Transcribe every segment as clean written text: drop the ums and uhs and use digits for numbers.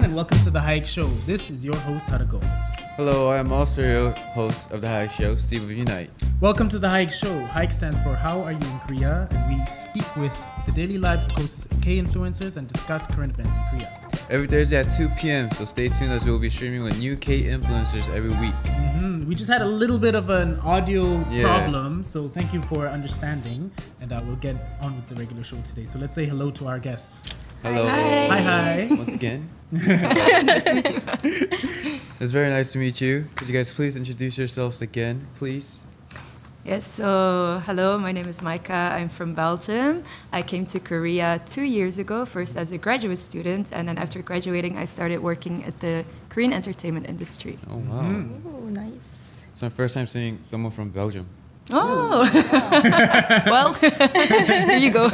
everyone, and welcome to the HAYIK Show. This is your host, Harako. Hello, I am also your host of the HAYIK Show, Steve of Unite. Welcome to the HAYIK Show. HAYIK stands for How Are You in Korea? And we speak with the daily lives of KOCIS K-influencers and discuss current events in Korea. Every Thursday at 2 p.m., so stay tuned as we will be streaming with new K-influencers every week. We just had a little bit of an audio problem, so thank you for understanding. And we'll get on with the regular show today. So let's say hello to our guests. Hello. Hi. Once again. Nice to meet you. It's very nice to meet you. Could you guys please introduce yourselves again, please? Yes, so hello, my name is Micah. I'm from Belgium. I came to Korea 2 years ago, first as a graduate student, and then after graduating, I started working at the Korean entertainment industry. Oh, wow. Oh, nice. It's my first time seeing someone from Belgium. Oh, well, here you go.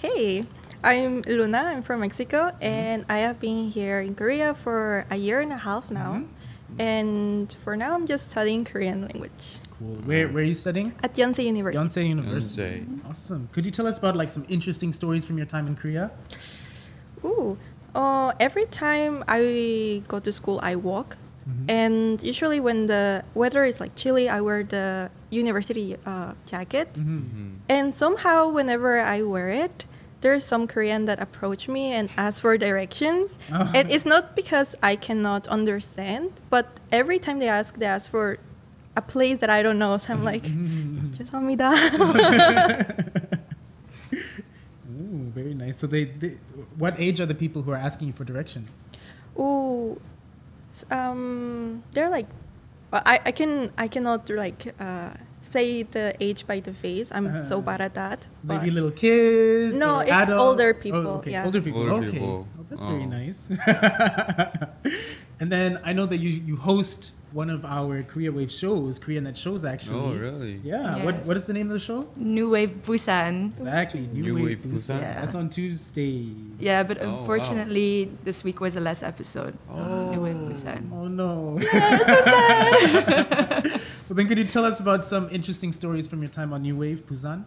Hey, I'm Luna. I'm from Mexico, and I have been here in Korea for a year and a half now. And for now, I'm just studying Korean language Cool. Where are you studying? at Yonsei University. Yonsei University. Yonsei. Awesome. Could you tell us about like some interesting stories from your time in Korea? Ooh, every time I go to school, I walk. And usually when the weather is like chilly, I wear the university jacket. And somehow whenever I wear it, there's some Korean that approach me and ask for directions. Oh. And it's not because I cannot understand, but every time they ask for a place that I don't know. So I'm like, 죄송합니다. Ooh, very nice. So they, what age are the people who are asking you for directions? Ooh, they're like, I cannot like say the age by the face. I'm so bad at that. Maybe but little kids? No, or it's adult? older people, Oh, okay. yeah. Older people. Older okay. people. Oh, that's very Oh. nice. And then I know that you host one of our Korea Wave shows, Koreanet shows actually. Oh, really? Yeah. Yes. What is the name of the show? New Wave Busan. Exactly. New Wave Busan. Yeah. That's on Tuesdays. Yeah, but Oh, wow. unfortunately, this week was the last episode. Oh. New Wave Busan. Oh no. So sad. Well, then could you tell us about some interesting stories from your time on New Wave Busan?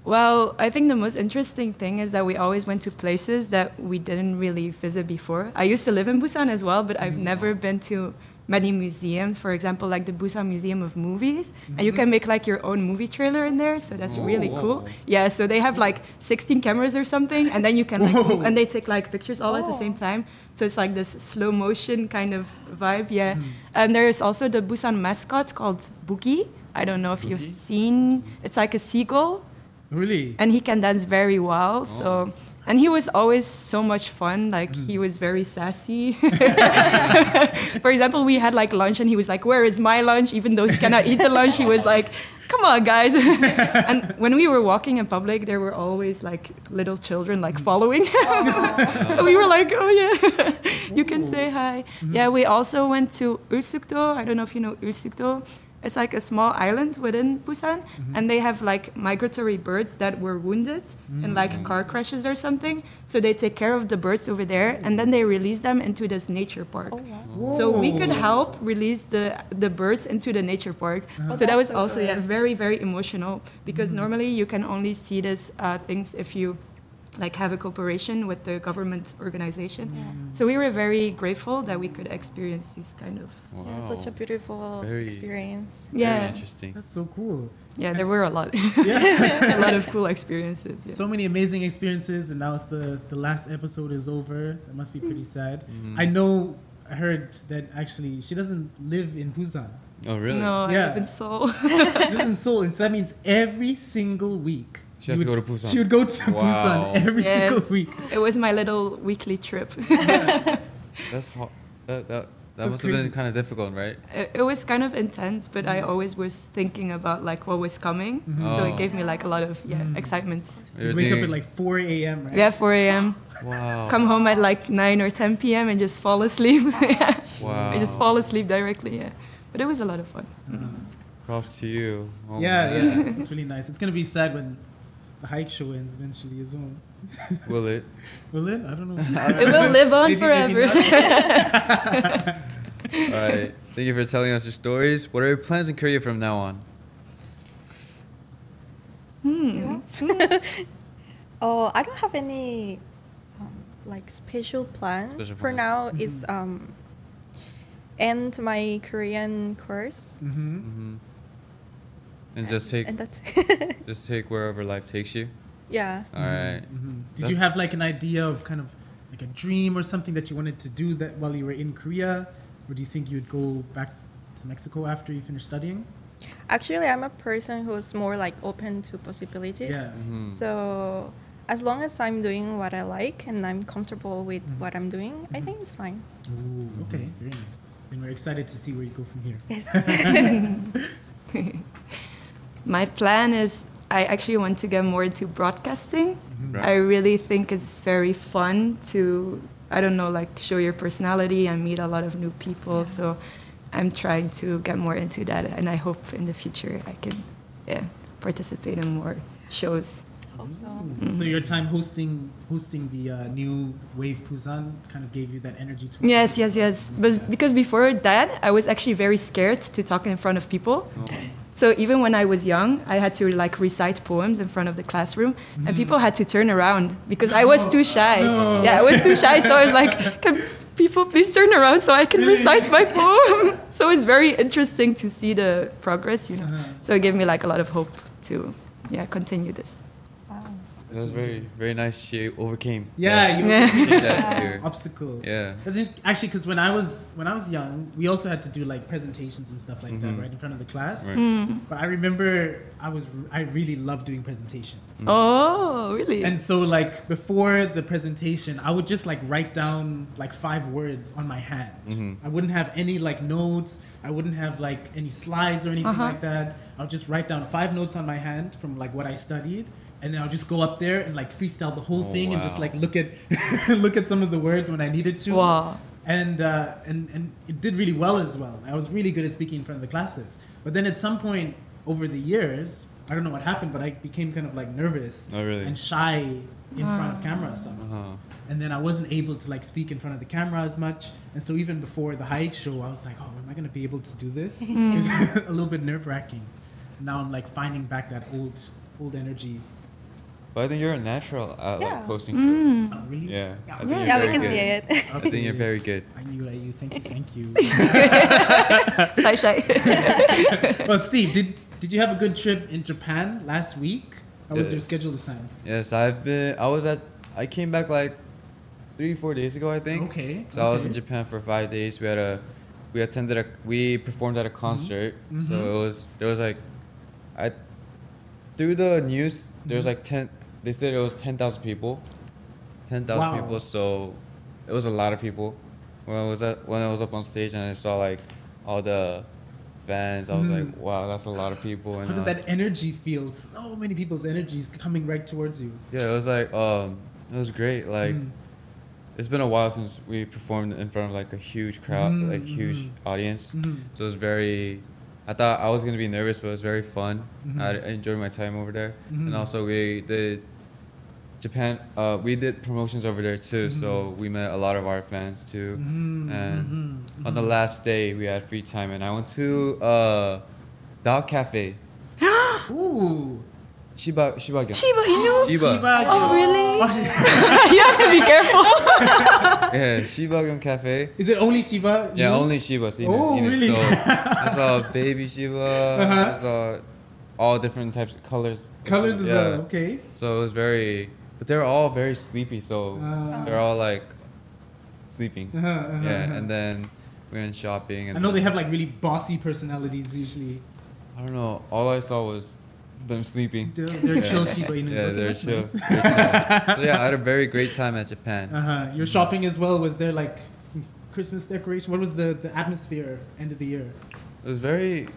Well, I think the most interesting thing is that we always went to places that we didn't really visit before. I used to live in Busan as well, but I've never been to many museums, for example, like the Busan Museum of Movies. And you can make like your own movie trailer in there, so that's really cool. Yeah, so they have like 16 cameras or something, and then you can like move, and they take like pictures all at the same time. So it's like this slow motion kind of vibe, yeah. And there's also the Busan mascot called Boogie. I don't know if you've seen, it's like a seagull. Really? And he can dance very well. So, and he was always so much fun. Like he was very sassy. For example, we had like lunch, and he was like, "Where is my lunch?" Even though he cannot eat the lunch, he was like, "Come on, guys!" And when we were walking in public, there were always like little children like following him. So we were like, "Oh yeah, you can say hi." Yeah, we also went to Ulsukdo. I don't know if you know Ulsukdo. It's like a small island within Busan, and they have like migratory birds that were wounded in like car crashes or something. So they take care of the birds over there, and then they release them into this nature park. So we could help release the birds into the nature park. So that was also very, very emotional, because normally you can only see these things if you like have a cooperation with the government organization. So we were very grateful that we could experience this kind of. Yeah, such a beautiful experience. Very Yeah, interesting. That's so cool. yeah, there were a lot, Yeah. a lot of cool experiences. Yeah. So many amazing experiences, and now it's the last episode is over. That must be pretty sad. I heard that actually she doesn't live in Busan. Oh, really? No, Yeah. I live in Seoul. She lives in Seoul, and so that means every single week She has to go to Busan. She would go to Busan every single week. It was my little weekly trip. That's hot. That must crazy. have been kind of difficult, right? It was kind of intense, but I always was thinking about like what was coming. So it gave me like a lot of excitement. You wake up at like 4 a.m., right? Yeah, 4 a.m. Wow. Come home at like 9 or 10 p.m. and just fall asleep. Wow. I just fall asleep directly, yeah. But it was a lot of fun. Props to you. Oh, Yeah, man. yeah. It's really nice. It's gonna be sad when the HAYIK Show ends eventually as well. Will it? Will it? I don't know. It will live on Maybe forever. not. All right. Thank you for telling us your stories. What are your plans in Korea from now on? Oh, I don't have any like special plan. Special For plans. now, it's end my Korean course, And just take and that's just take wherever life takes you. yeah. All right. Did you have like an idea of kind of like a dream or something that you wanted to do that while you were in Korea? Or do you think you'd go back to Mexico after you finish studying? Actually, I'm a person who's more like open to possibilities. Yeah. So as long as I'm doing what I like and I'm comfortable with what I'm doing, I think it's fine. Ooh, okay, very nice. And we're excited to see where you go from here. Yes. My plan is I actually want to get more into broadcasting. Right. I really think it's very fun to, I don't know, like show your personality and meet a lot of new people. So I'm trying to get more into that, and I hope in the future I can participate in more shows. Hope so. So your time hosting the new Wave Busan kind of gave you that energy to Yes. But because before that, I was actually very scared to talk in front of people. So even when I was young, I had to like recite poems in front of the classroom, and people had to turn around because I was too shy. No. Yeah, I was too shy. So I was like, can people please turn around so I can recite my poem? So it's very interesting to see the progress, you know. So it gave me like a lot of hope to continue this. It was very, very nice. She overcame. Yeah, you that fear. obstacle. Yeah. Actually, because when I was young, we also had to do like presentations and stuff like that, right, in front of the class. Right. But I remember I really loved doing presentations. Oh, really? And so like before the presentation, I would just like write down like 5 words on my hand. I wouldn't have any like notes. I wouldn't have like any slides or anything like that. I'll just write down 5 notes on my hand from like what I studied. And then I'll just go up there and like freestyle the whole thing and just like look at look at some of the words when I needed to. Wow. And it did really well as well. I was really good at speaking in front of the classes. But then at some point over the years, I don't know what happened, but I became kind of like nervous and shy in front of camera somehow. And then I wasn't able to like speak in front of the camera as much. And so even before the HAYIK Show, I was like, oh, am I going to be able to do this? It was a little bit nerve-wracking. Now I'm like finding back that old energy. But I think you're a natural at Yeah. like posting. Oh, really? Yeah. I think Yeah, you're we very can good. see it. I think you're very good. I knew you. Thank you. Shy. Well, Steve, did you have a good trip in Japan last week? How was your Yes. schedule this time? Yes, I came back like 3-4 days ago, I think. Okay. So I was in Japan for 5 days. We performed at a concert. So there was like, through the news, there was like 10. They said it was 10,000 people. 10,000 Wow. people. So it was a lot of people. When I was up on stage and I saw like all the fans, I was like, wow, that's a lot of people. And How did that energy feel? So many people's energies coming right towards you. yeah, it was like it was great. Like it's been a while since we performed in front of like a huge crowd, like huge audience. So it was very. I thought I was gonna be nervous, but it was very fun. I enjoyed my time over there, and also we did Japan. We did promotions over there too, so we met a lot of our fans too. And on the last day, we had free time, and I went to Dog Cafe. Ooh. Shiba Shiba Inu? Shiba. Oh, really? Oh, You have to be careful. Yeah, Shiba Cafe. is it only Shiba? Yeah, Inus? only Shibas. Oh, really? So I saw baby Shiba. I saw all different types of colors. Colors as well. Okay. So it was very, but they're all very sleepy. So they're all like sleeping. Yeah, and then we went shopping. And I know they have like really bossy personalities usually. I don't know. All I saw was them sleeping. They're chill Shiba Inus. Yeah, Okay, they're that's chill. nice. They're chill. So yeah, I had a very great time at Japan. Your shopping as well. Was there like some Christmas decoration? What was the atmosphere end of the year? It was very,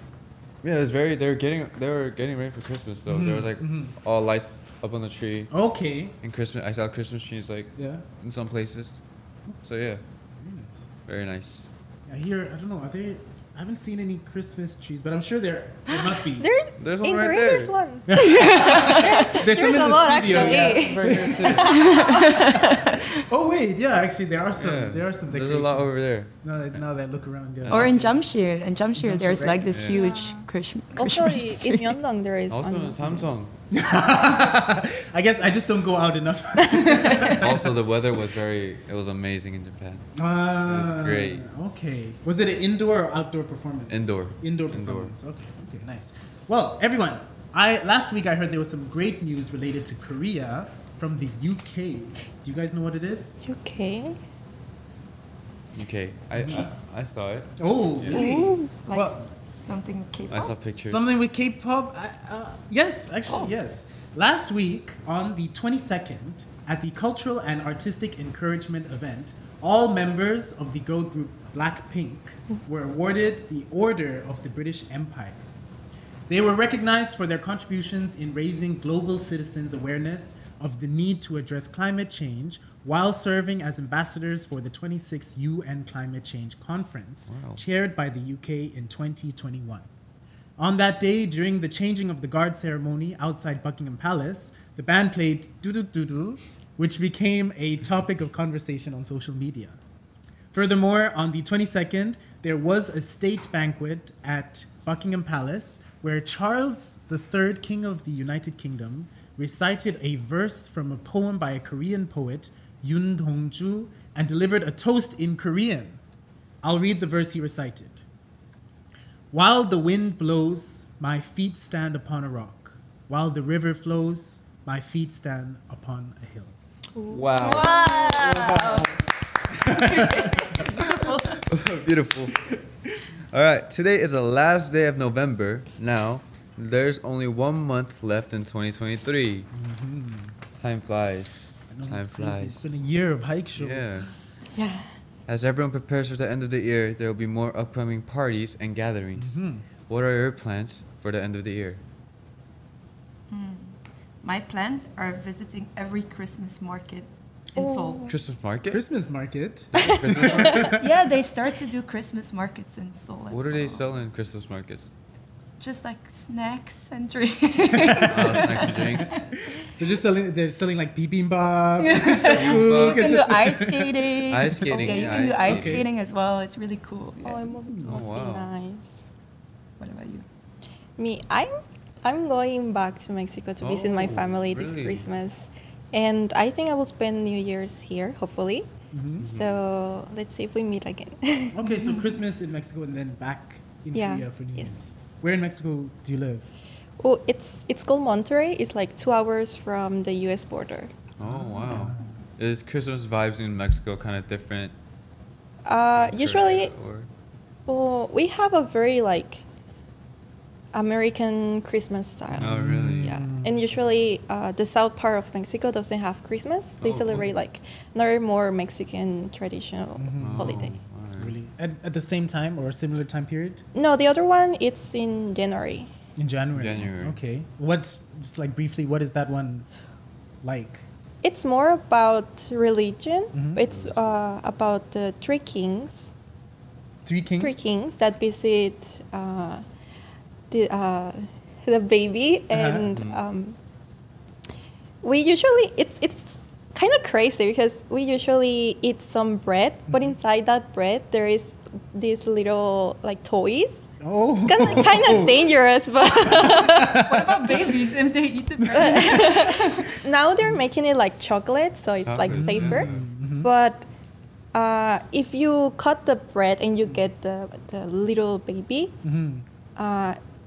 yeah, it was very. They were getting ready for Christmas, so there was like all lights up on the tree. Okay. And Christmas, I saw Christmas trees like Yeah. in some places. So yeah, very nice. I hear. I don't know. Are they? I haven't seen any Christmas trees, but I'm sure there must be. There's one In right Korea, there. there's one. There's some in a the lot, studio. actually. Yeah. Right there too. Oh wait, yeah. Actually, there are some. Yeah. There are some. There's a lot over there. Now that I look around, yeah. Or in Jamshir. In Jamshir, there's Jamshir, like right? this Yeah. huge Christmas Also, tree. in Myeongdong, there is Also one. in Samsung. I guess I just don't go out enough. Also, the weather was it was amazing in Japan. It was great. Okay. Was it an indoor or outdoor performance? Indoor. Indoor performance. Okay, nice. Well, everyone, last week I heard there was some great news related to Korea from the UK. Do you guys know what it is? UK. Okay, I saw it. Oh, Yeah. really? Ooh, like Well, something K-pop? I saw pictures. something with K-pop? Yes, actually, yes. Last week, on the 22nd, at the Cultural and Artistic Encouragement event, all members of the girl group Blackpink were awarded the Order of the British Empire. They were recognized for their contributions in raising global citizens' awareness of the need to address climate change while serving as ambassadors for the 26th UN Climate Change Conference, chaired by the UK in 2021. On that day, during the changing of the guard ceremony outside Buckingham Palace, the band played Doo Doo Doo Doo, which became a topic of conversation on social media. Furthermore, on the 22nd, there was a state banquet at Buckingham Palace where Charles III, King of the United Kingdom, recited a verse from a poem by a Korean poet, Yoon Dong-ju, and delivered a toast in Korean. I'll read the verse he recited. While the wind blows, my feet stand upon a rock. While the river flows, my feet stand upon a hill. Wow. Beautiful. All right, today is the last day of November. Now, there's only 1 month left in 2023. Time flies. Time flies. It's been a year of HAYIK Show. Yeah. Yeah. As everyone prepares for the end of the year, there will be more upcoming parties and gatherings. What are your plans for the end of the year? My plans are visiting every Christmas market in Seoul. Christmas market? Christmas market. Christmas market? Yeah, they start to do Christmas markets in Seoul. What do they sell in Christmas markets? Just like snacks and drinks. Snacks and drinks. They're selling like bibimbap. You Bibimbap. can do ice skating. Ice skating. Yeah, you can do ice skating as well. It's really cool. Yeah. Oh, it must wow. be nice. What about you? Me, I'm going back to Mexico to visit my family this really? Christmas, and I think I will spend New Year's here, hopefully. So let's see if we meet again. Okay, so Christmas in Mexico and then back in Korea for New Year's. Yes. Where in Mexico do you live? Oh, it's called Monterrey. It's like 2 hours from the U.S. border. Oh, wow. Is Christmas vibes in Mexico kind of different? Usually, Or? we have a very like American Christmas style. Oh, really? Yeah, and usually the south part of Mexico doesn't have Christmas. They celebrate like another more Mexican traditional holiday. Really? At the same time or a similar time period? No, the other one it's in January. In January. January. Okay. What's just like briefly? What is that one like? It's more about religion. It's about the three kings. Three kings. Three kings that visit the baby, and we usually it's kind of crazy because we usually eat some bread, but inside that bread there is these little like toys. Oh. Kind of dangerous, but What about babies if they eat the bread? now they're making it like chocolate, so it's like safer. But if you cut the bread and you get the little baby,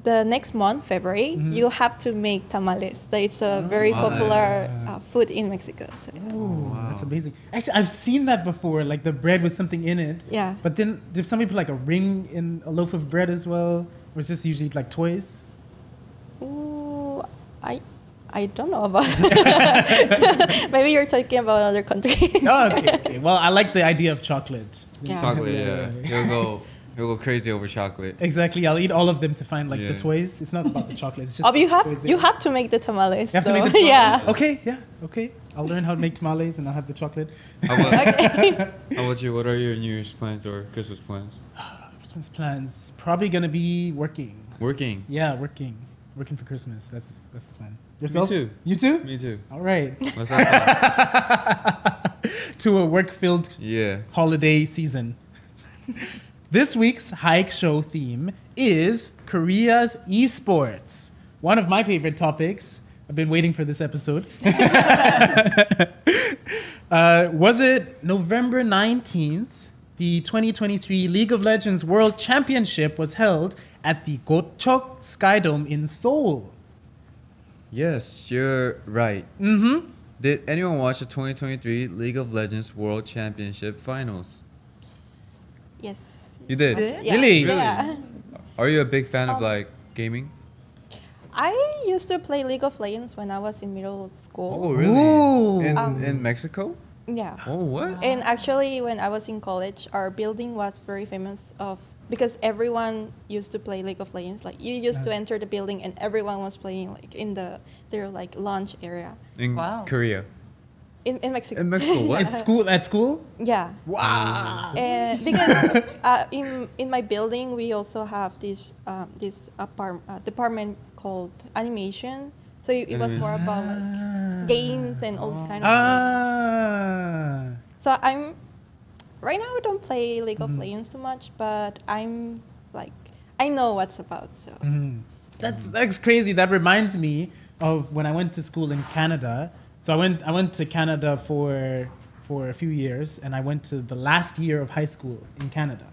the next month, February, you have to make tamales. It's a very popular food in Mexico. So. Oh, that's amazing. Actually, I've seen that before, like the bread with something in it. Yeah. But then, do some people like a ring in a loaf of bread as well? Or it's just usually like toys? Ooh, I don't know about it. Maybe you're talking about other country. Oh, okay. Well, I like the idea of chocolate. Yeah. Chocolate, yeah. He'll go crazy over chocolate. Exactly. I'll eat all of them to find like the toys. It's not about the chocolate. It's just Oh, toys you there. have to make the tamales. You have to though. make the tamales? Yeah. Okay, yeah, okay. I'll learn how to make tamales and I'll have the chocolate. How about you? What are your New Year's plans or Christmas plans? Christmas plans. Probably gonna be working. Working. Yeah, working. Working for Christmas. That's the plan. Yourself? Me too. You too? Me too. All right. What's that? To a work-filled Yeah. holiday season. This week's HAYIK Show theme is Korea's esports. One of my favorite topics, I've been waiting for this episode. Was it November 19th? The 2023 League of Legends World Championship was held at the Gocheok Skydome in Seoul. Yes, you're right. Mm-hmm. Did anyone watch the 2023 League of Legends World Championship Finals? Yes. You did? Yeah. Really? Yeah. Are you a big fan of like gaming? I used to play League of Legends when I was in middle school. Oh, really? Ooh. In Mexico? Yeah. Oh, what? And actually, when I was in college, our building was very famous because everyone used to play League of Legends. Like you used to enter the building and everyone was playing like in their like launch area. In Korea? In Mexico. In Mexico, what? At school? Yeah. Wow. And because in my building we also have this department called animation. So it was more about like games and all kind of. So I'm right now I don't play League of Legends too much, but I'm like I know what's about. So That's crazy. That reminds me of when I went to school in Canada. So I went to Canada for a few years, and I went to the last year of high school in Canada.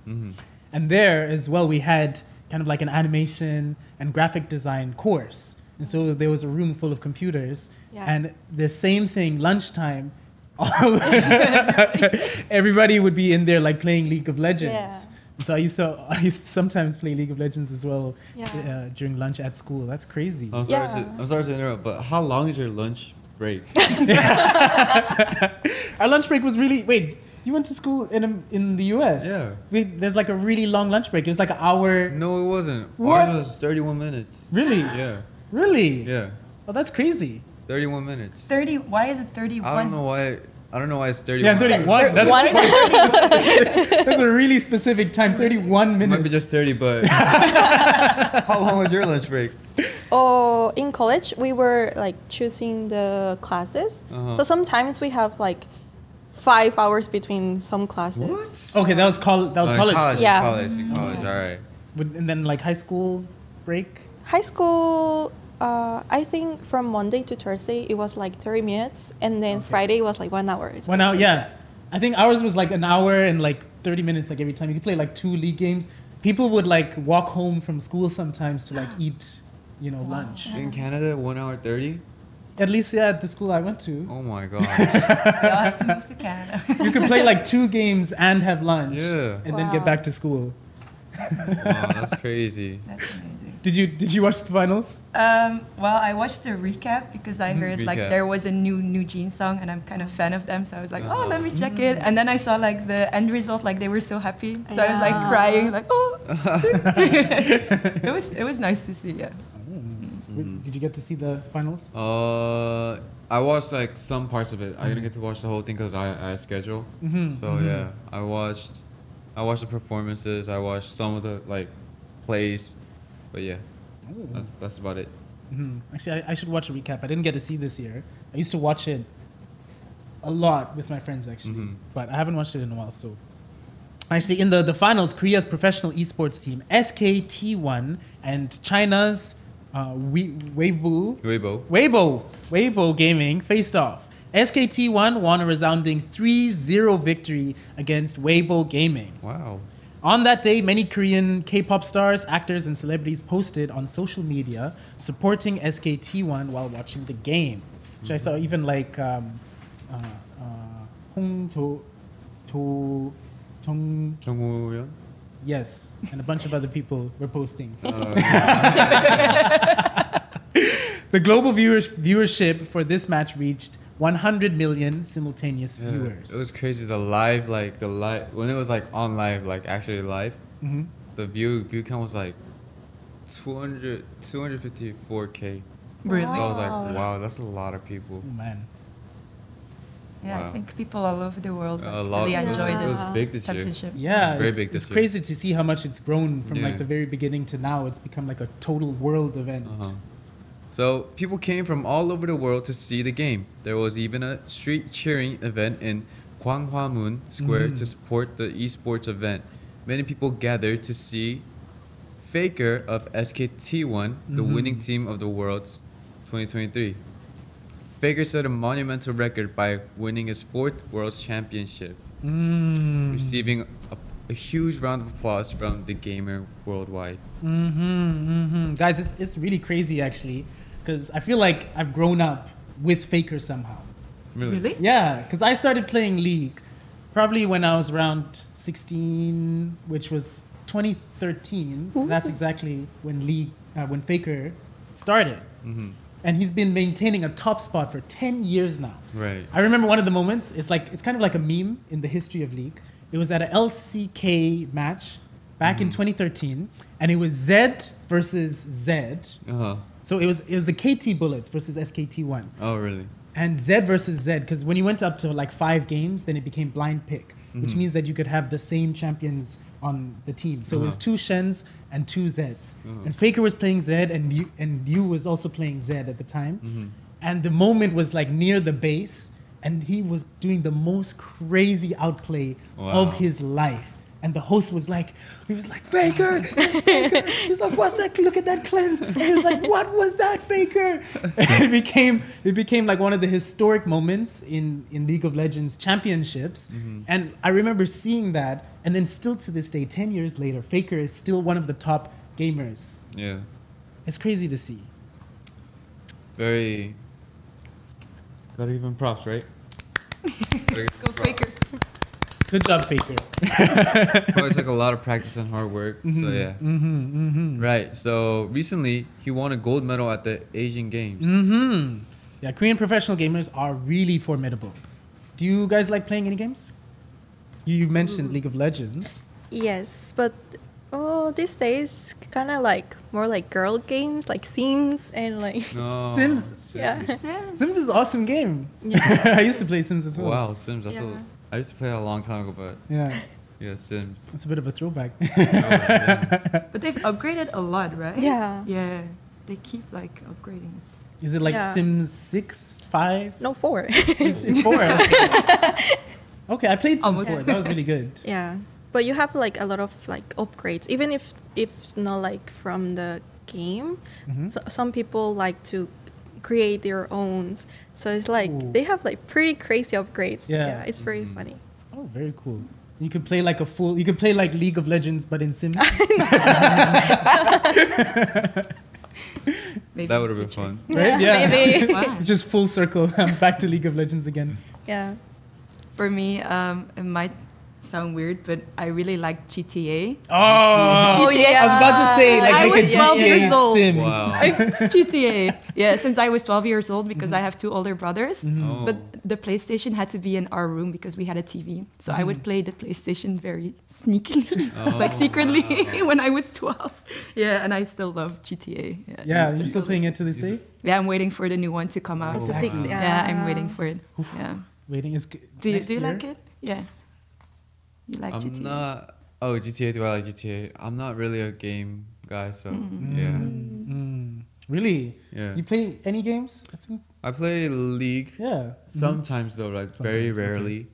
And there as well, we had kind of like an animation and graphic design course. And so there was a room full of computers, and the same thing, lunchtime, everybody would be in there like playing League of Legends. Yeah. So I used to sometimes play League of Legends as well during lunch at school. That's crazy. I'm sorry to interrupt, but how long is your lunch break? Our lunch break was really you went to school in the US? Yeah. There's like a really long lunch break. It was like an hour. No, it wasn't. What? Ours was 31 minutes. Really? Yeah. Really? Yeah. Oh, that's crazy. 31 minutes. 30. Why is it 31? I don't know why it's 31. Yeah, 31. That's a really specific time. 31 minutes. Might be just 30, but how long was your lunch break? Oh, in college we were like choosing the classes. So sometimes we have like 5 hours between some classes. What? Okay, that was college. Yeah. College, all right. And then like high school break. High school, I think from Monday to Thursday it was like 30 minutes, and then Friday was like 1 hour. 1 hour, yeah. I think ours was like an hour and like 30 minutes like every time. You could play like 2 league games. People would like walk home from school sometimes to like eat, lunch. In Canada, 1 hour 30? At least, at the school I went to. Oh my god. We all have to move to Canada. You could play like 2 games and have lunch. Yeah. And then get back to school. Wow, that's crazy. That's amazing. Did you watch the finals? Well, I watched the recap because I heard like Recap. there was a new Jean song, and I'm kind of fan of them. So I was like, oh, let me check it. And then I saw like the end result, like they were so happy. So I was like crying, like oh. It was nice to see. Yeah. Did you get to see the finals? I watched like some parts of it. I didn't get to watch the whole thing because I had a schedule. Yeah, I watched the performances. I watched some of the like plays, but yeah, that's about it. Actually, I should watch a recap. I didn't get to see this year. I used to watch it a lot with my friends actually, but I haven't watched it in a while. So actually, in the finals, Korea's professional esports team SKT1 and China's Weibo Gaming faced off. SKT1 won a resounding 3-0 victory against Weibo Gaming. Wow. On that day, many Korean K-pop stars, actors, and celebrities posted on social media supporting SKT1 while watching the game. Which I saw even like 정우현? Yes, and a bunch of other people were posting. The global viewership for this match reached 100 million simultaneous viewers. It was crazy. The live when it was like on live, like actually live, the view count was like 254K. Really? So I was like, wow, that's a lot of people. Oh, man. Yeah, Wow. I think people all over the world A lot. really enjoy It was this big this year. championship. Yeah, Very big this it's year. crazy to see how much it's grown from like Yeah. the very beginning to now. It's become like a total world event. So people came from all over the world to see the game. There was even a street cheering event in Gwanghwamun Square to support the esports event. Many people gathered to see Faker of SKT1, the winning team of the World's 2023. Faker set a monumental record by winning his 4th World Championship, receiving a huge round of applause from the gamer worldwide. Guys, it's really crazy actually, because I feel like I've grown up with Faker somehow. Really? Yeah, because I started playing League probably when I was around 16, which was 2013. That's exactly when when Faker started. And he's been maintaining a top spot for 10 years now. Right. I remember one of the moments, it's kind of like a meme in the history of League. It was at a LCK match back in 2013, and it was Z versus Z. So it was the KT Bullets versus SKT1. Oh, really? And Z versus Z, because when you went up to like 5 games, then it became blind pick, which means that you could have the same champions on the team. So it was 2 Shens and 2 Zs. And Faker was playing Z, and you was also playing Z at the time. And the moment was like near the base, and he was doing the most crazy outplay of his life. And the host was like, Faker, it's Faker. He's like, what's that? Look at that cleanse. And he was like, what was that, Faker? And it became like one of the historic moments in League of Legends championships. And I remember seeing that, and then still to this day, 10 years later, Faker is still one of the top gamers. Yeah. It's crazy to see. Very. Gotta give him props, right? Go Faker. Good job, Faker. Probably took a lot of practice and hard work. So yeah. Right. So recently he won a gold medal at the Asian Games. Yeah, Korean professional gamers are really formidable. Do you guys like playing any games? You mentioned League of Legends. Yes, but these days kind of like more like girl games, like Sims and like Sims. Yeah. Sims is an awesome game. Yeah. I used to play Sims as well. Wow, Sims. I used to play it a long time ago, but yeah, Sims. It's a bit of a throwback. But they've upgraded a lot, right? Yeah. Yeah. They keep like upgrading it. Is it like Sims 6, 5? No, 4. It's 4. Okay, I played Sims 4. That was really good. Yeah. But you have like a lot of like upgrades, even if it's not like from the game. So some people like to create their own. So it's like they have like pretty crazy upgrades. Yeah, it's very funny. Oh, very cool. You could play like you could play like League of Legends, but in Sims. That would have been fun. Right? Yeah. Maybe. It's just full circle. I'm back to League of Legends again. Yeah. For me, it might sound weird, but I really like GTA. Oh, GTA. I was about to say, like, I make was a 12 GTA years old. Sims. Wow. GTA. Yeah, since I was 12 years old, because I have 2 older brothers. Oh. But the PlayStation had to be in our room because we had a TV. So I would play the PlayStation very sneakily, like secretly when I was 12. Yeah, and I still love GTA. Yeah, you're still playing it to this day? Yeah, I'm waiting for the new one to come out. It's a 6. Yeah, I'm waiting for it. Yeah. Waiting is good. Do you like it? Yeah. You like I'm GTA? not. Oh, GTA. Do I like GTA? I'm not really a game guy, so yeah. Really? Yeah. You play any games? I think. I play League. Yeah. Sometimes though, like very Sometimes, rarely.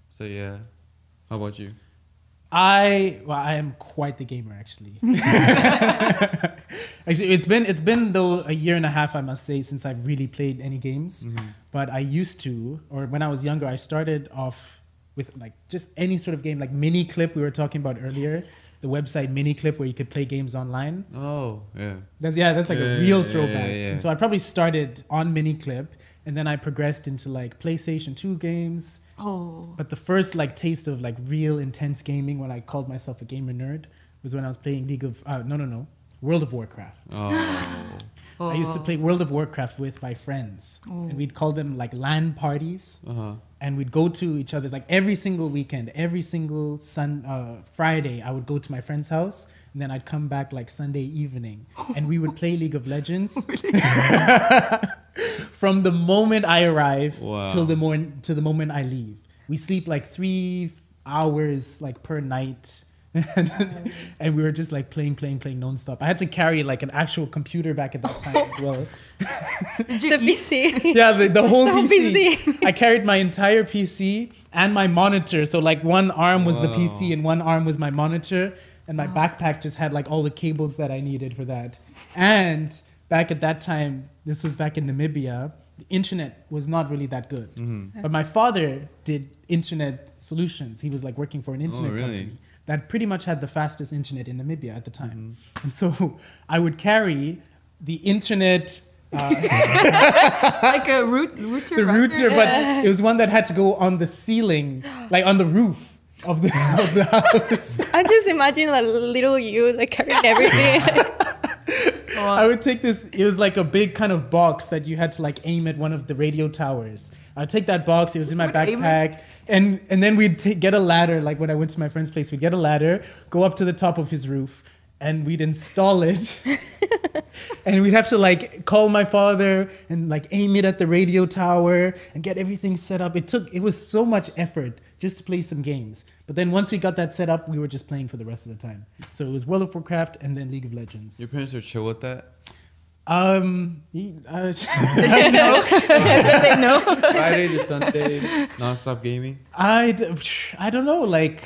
So yeah. How about you? I am quite the gamer actually. Actually, it's been though a year and a half, I must say, since I've really played any games. But I used to, or when I was younger, I started off with like just any sort of game, like Miniclip we were talking about earlier. The website Miniclip where you could play games online. Oh yeah. That's like a real throwback. Yeah. And so I probably started on Miniclip, and then I progressed into like PlayStation 2 games. Oh. But the first like taste of like real intense gaming, when I called myself a gamer nerd, was when I was playing World of Warcraft. Oh. I used to play World of Warcraft with my friends, and we'd call them like LAN parties, and we'd go to each other's like every single weekend, every single Friday. I would go to my friend's house, and then I'd come back like Sunday evening, and we would play League of Legends from the moment I arrive till the moment I leave. We sleep like 3 hours like per night. And we were just like playing nonstop. I had to carry like an actual computer back at that time as well. The PC. Yeah, the whole PC. I carried my entire PC and my monitor. So like one arm was the PC and one arm was my monitor. And my backpack just had like all the cables that I needed for that. And back at that time, this was back in Namibia, the internet was not really that good. But my father did internet solutions. He was like working for an internet company that pretty much had the fastest internet in Namibia at the time. And so I would carry the internet... like a router. The router, but it was one that had to go on the ceiling, like on the roof of the house. I just imagine a little you like carrying everything. I would take this, it was like a big kind of box that you had to like aim at one of the radio towers. I'd take that box, it was in my backpack, and then we'd get a ladder, like when I went to my friend's place, we'd get a ladder, go up to the top of his roof, and we'd install it. And we'd have to like call my father and like aim it at the radio tower and get everything set up. It was so much effort just to play some games. But then once we got that set up, we were just playing for the rest of the time. So it was World of Warcraft and then League of Legends. Your parents are chill with that? They know. Friday to Sunday, non-stop gaming? I don't know, like...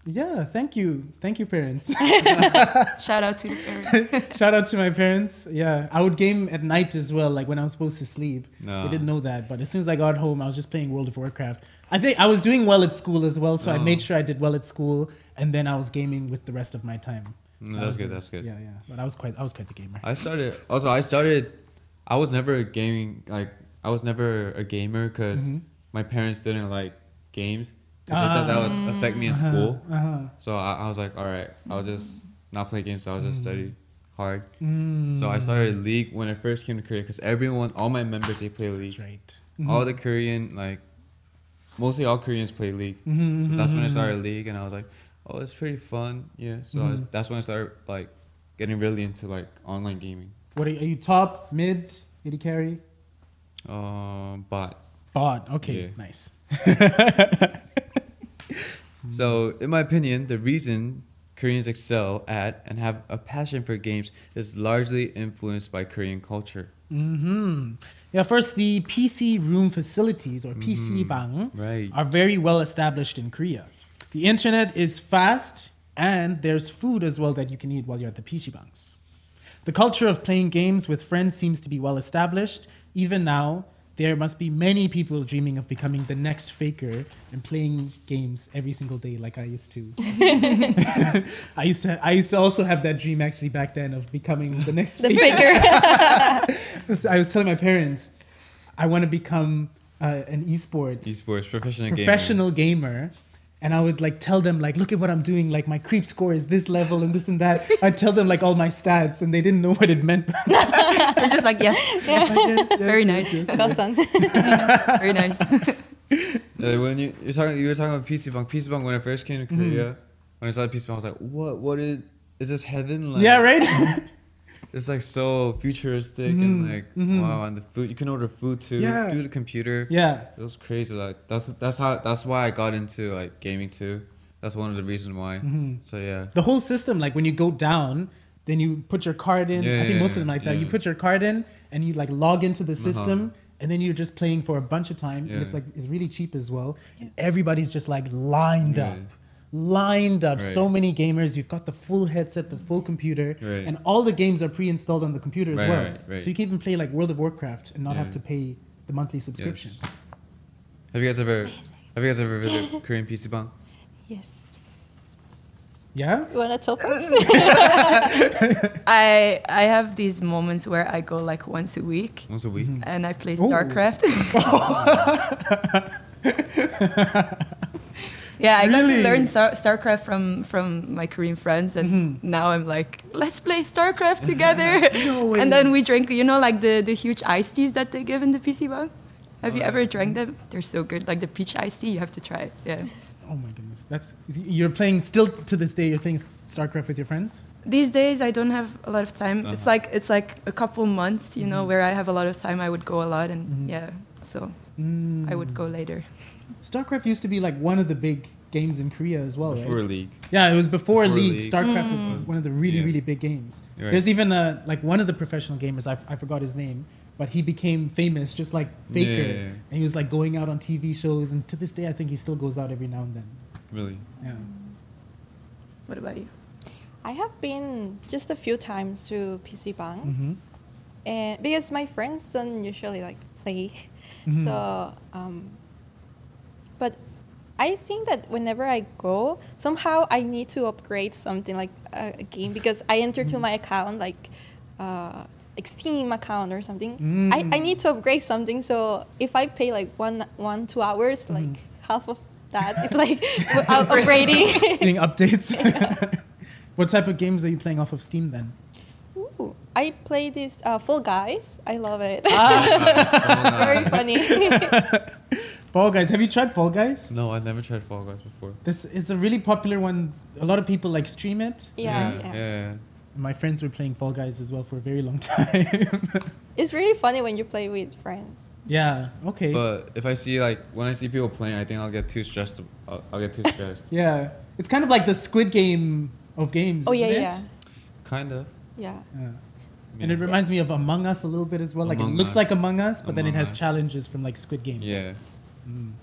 Yeah, thank you, parents. Shout out to the parents. Shout out to my parents. Yeah, I would game at night as well, like when I was supposed to sleep. No. They didn't know that, but as soon as I got home, I was just playing World of Warcraft. I think I was doing well at school as well, so I made sure I did well at school, and then I was gaming with the rest of my time. That's good. Yeah. But I was quite the gamer. I was never a gamer because my parents didn't like games. Because I thought that would affect me in school. So I was like, all right, I'll just not play games. So I'll just study hard. So I started League when I first came to Korea because all my members, they play League. That's right. All the Korean, like, mostly all Koreans play League. That's when I started League and I was like, oh, it's pretty fun. Yeah. So that's when I started, like, getting really into, like, online gaming. What are you top, mid, AD carry? Bot. Bot, okay, yeah. Nice. So, in my opinion, the reason Koreans excel at and have a passion for games is largely influenced by Korean culture. Yeah, first, the PC room facilities, or PC bang, are very well established in Korea. The internet is fast, and there's food as well that you can eat while you're at the PC bangs. The culture of playing games with friends seems to be well established. Even now, there must be many people dreaming of becoming the next faker and playing games every single day like I used to. I used to also have that dream actually back then of becoming the next faker. I was telling my parents, I want to become an esports professional gamer. And I would like tell them like, look at what I'm doing. Like my creep score is this level and this and that. I'd tell them like all my stats and they didn't know what it meant. They're just like, yes. Very nice. Very nice. When you were talking about PC Bang, when I first came to Korea, when I saw PC Bang, I was like, what is this heaven? Like, yeah, right? It's like so futuristic and like wow, and the food you can order food too through the computer. Yeah, it was crazy. Like that's why I got into like gaming too. That's one of the reasons why. So yeah, the whole system, like when you go down, then you put your card in. I think most of them like that. You put your card in and you like log into the system. And then you're just playing for a bunch of time. And it's really cheap as well. And everybody's just like lined up. Right. So many gamers. You've got the full headset, the full computer, and all the games are pre-installed on the computer as well. So you can even play like World of Warcraft and not have to pay the monthly subscription. Yes. Have you guys ever visited Korean PC Bang? Yes. Yeah? You wanna tell us? I have these moments where I go like once a week. And I play StarCraft. Yeah, I got to learn StarCraft from my Korean friends, and now I'm like, let's play StarCraft together. And then we drink, like the huge iced teas that they give in the PC Bang. Have you ever drank them? They're so good. Like the peach iced tea, you have to try it. Yeah. Oh my goodness, you're playing still to this day. You're playing StarCraft with your friends. These days, I don't have a lot of time. It's like a couple months, where I have a lot of time. I would go a lot, and so I would go later. StarCraft used to be like one of the big games in Korea as well, before right? League. Yeah, it was before League. StarCraft was one of the really big games. Right. There's even like one of the professional gamers, I forgot his name, but he became famous just like Faker. And he was like going out on TV shows, and to this day I think he still goes out every now and then. Really? Yeah. What about you? I have been just a few times to PC Bangs. And because my friends don't usually like play. So, but I think that whenever I go, somehow I need to upgrade something like a game because I enter to my account like Steam account or something. I need to upgrade something. So if I pay like 2 hours, like half of that is like upgrading. Doing updates. What type of games are you playing off of Steam then? Ooh, I play this Fall Guys. I love it. Very funny. Fall Guys. Have you tried Fall Guys? No, I've never tried Fall Guys before. This is a really popular one. A lot of people like stream it. Yeah. My friends were playing Fall Guys as well for a very long time. It's really funny when you play with friends. Yeah. Okay. But if I see when I see people playing, I think I'll get too stressed. I'll get too stressed. Yeah. It's kind of like the Squid Game of games. Oh isn't it? yeah. Kind of. Yeah. And it reminds me of Among Us a little bit as well. Like it looks like Among Us, but then it has challenges from like Squid Game. Yeah.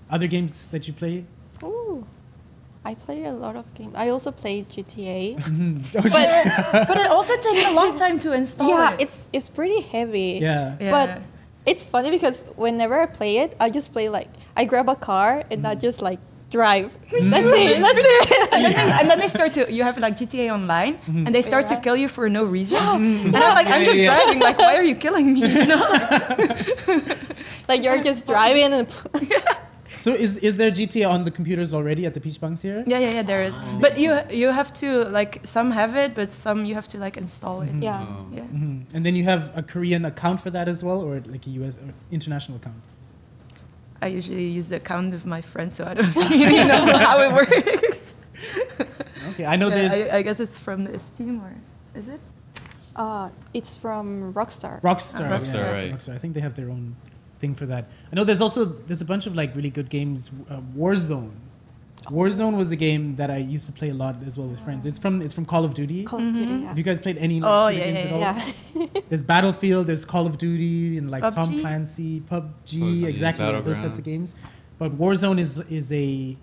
Other games that you play? Ooh, I play a lot of games. I also play GTA. But it also takes a long time to install. Yeah, it's pretty heavy. Yeah. But it's funny because whenever I play it, I just play like I grab a car and I just like drive. That's it. And then they start to, you have like GTA Online, and they start to kill you for no reason. And I'm like, I'm just driving, like, why are you killing me? You know? Like you're just driving and So is there GTA on the computers already at the Peach Bunks here? Yeah, there is. But you have to, like, some have it, but some you have to like install it. yeah. And then you have a Korean account for that as well, or like a US or international account? I usually use the account of my friend, so I don't really know how it works. Okay, I know there's... I guess it's from the Steam, or is it? It's from Rockstar. Rockstar, right. Rockstar. I think they have their own thing for that. I know there's a bunch of like really good games. Warzone. Warzone was a game that I used to play a lot as well with friends. It's from Call of Duty. Call of Duty, yeah. Have you guys played any games at all? Yeah. There's Battlefield, there's Call of Duty, and like PUBG? Tom Clancy, PUBG, exactly those types of games. But Warzone is a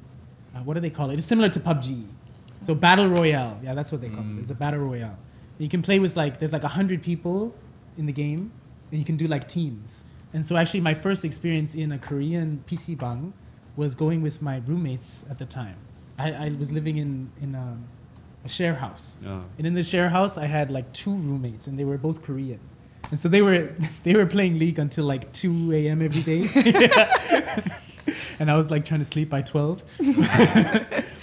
what do they call it? It's similar to PUBG. So Battle Royale, yeah, that's what they call it. It's a Battle Royale. You can play with there's 100 people in the game, and you can do like teams. And so actually my first experience in a Korean PC bang was going with my roommates at the time. I was living in a share house. Oh. And in the share house, I had like 2 roommates, and they were both Korean. And so they were playing League until like 2 a.m. every day. And I was like trying to sleep by 12.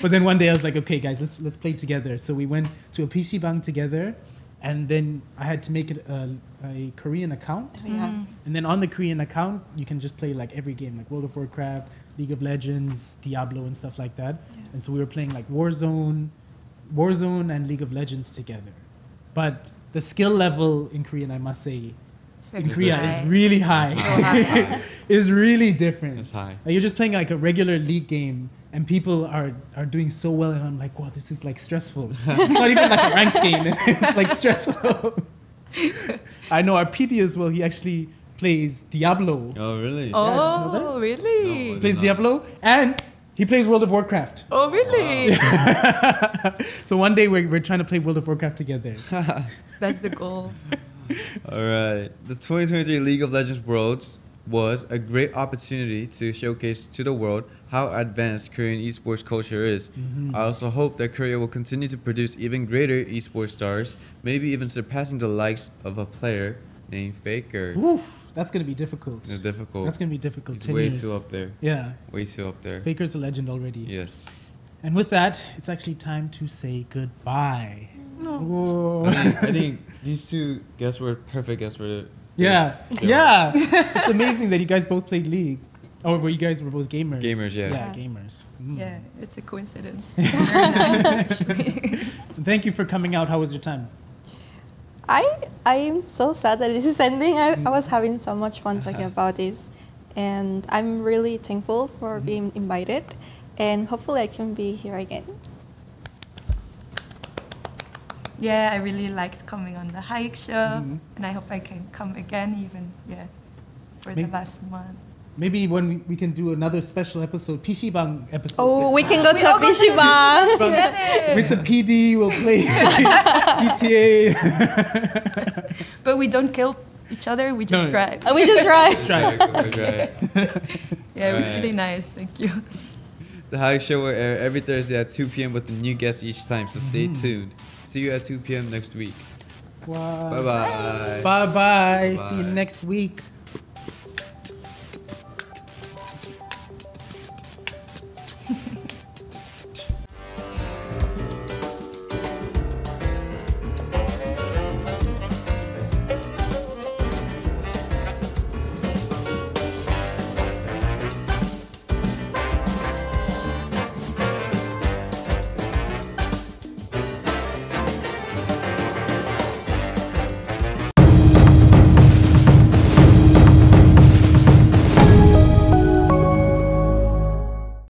But then one day I was like, okay, guys, let's play together. So we went to a PC bang together, and then I had to make it a Korean account. Yeah. And then on the Korean account, you can just play like every game, like World of Warcraft, League of Legends, Diablo, and stuff like that. Yeah. And so we were playing like Warzone and League of Legends together. But the skill level in Korean, I must say, in Korea is really high. So high. It's really different. It's high. Like you're just playing like a regular League game, and people are doing so well, and I'm like, wow, this is like stressful. It's not even like a ranked game. It's like stressful. I know our PD as well, he actually plays Diablo. Oh, really? Oh, really? No, he plays Diablo, and he plays World of Warcraft. Oh, really? Wow. So one day we're trying to play World of Warcraft together. That's the goal. All right. The 2023 League of Legends Worlds was a great opportunity to showcase to the world how advanced Korean esports culture is. I also hope that Korea will continue to produce even greater esports stars, maybe even surpassing the likes of a player named Faker. Oof, that's going to be difficult. It's difficult. That's going to be difficult. He's way too up there. Yeah. Way too up there. Faker's a legend already. Yes. And with that, it's actually time to say goodbye. No. I think these 2 guests were perfect guests for this. Yeah. It's amazing that you guys both played League. Or were you guys were both gamers? Gamers, yeah. Yeah, gamers. Yeah, it's a coincidence. Very nice, actually. Thank you for coming out. How was your time? I'm so sad that this is ending. I was having so much fun talking about this, and I'm really thankful for being invited, and hopefully I can be here again. Yeah, I really liked coming on the HAYIK Show, and I hope I can come again, even for the last month. Maybe when we can do another special episode, PC Bang episode. Oh, we can go to a PC Bang. With the PD, we'll play GTA. But we don't kill each other. We just drive. We just drive. Yeah, it was really nice. Thank you. The HAYIK Show will air every Thursday at 2 p.m. with a new guest each time, so stay tuned. See you at 2 p.m. next week. Wow. Bye-bye. Bye-bye. See you next week.